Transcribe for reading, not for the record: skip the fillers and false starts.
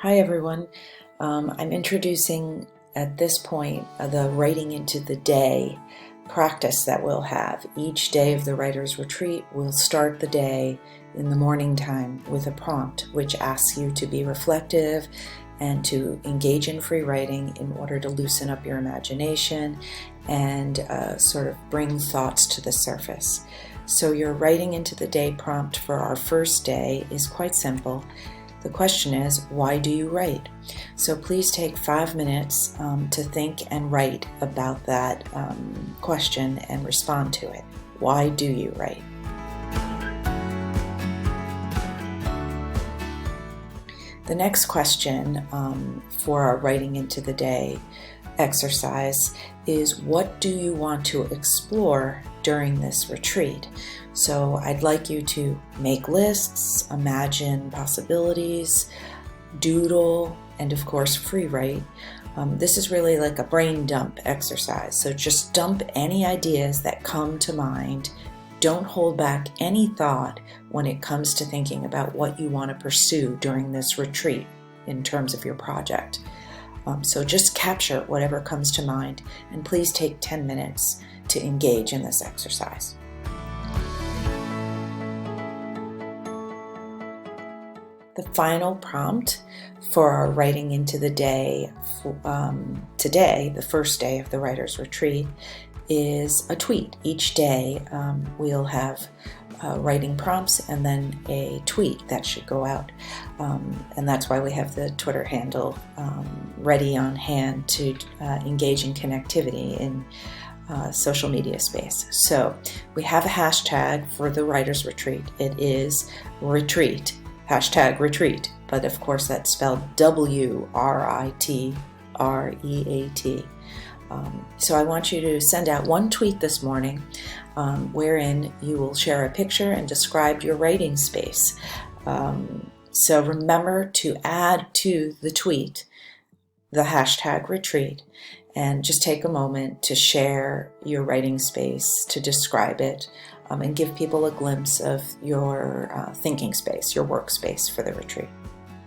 Hi everyone. I'm introducing at this point the writing into the day practice that we'll have. Each day of the writer's retreat, we'll start the day in the morning time with a prompt which asks you to be reflective and to engage in free writing in order to loosen up your imagination and sort of bring thoughts to the surface. So your writing into the day prompt for our first day is quite simple. The question is, why do you write? So please take 5 minutes to think and write about that question and respond to it. Why do you write? The next question for our writing into the day exercise is, what do you want to explore during this retreat? So I'd like you to make lists, imagine possibilities, doodle, and of course free write. This is really like a brain dump exercise. So just dump any ideas that come to mind. Don't hold back any thought when it comes to thinking about what you want to pursue during this retreat in terms of your project. So just capture whatever comes to mind, and please take 10 minutes to engage in this exercise. The final prompt for our writing into the day today, the first day of the writer's retreat, is a tweet. Each day we'll have writing prompts and then a tweet that should go out. And that's why we have the Twitter handle ready on hand to engage in connectivity in social media space. So we have a hashtag for the writer's retreat. It is retreat, hashtag retreat, but of course that's spelled WRITREAT. So I want you to send out one tweet this morning wherein you will share a picture and describe your writing space. So remember to add to the tweet the hashtag retreat, and just take a moment to share your writing space, to describe it, and give people a glimpse of your thinking space, your workspace for the retreat.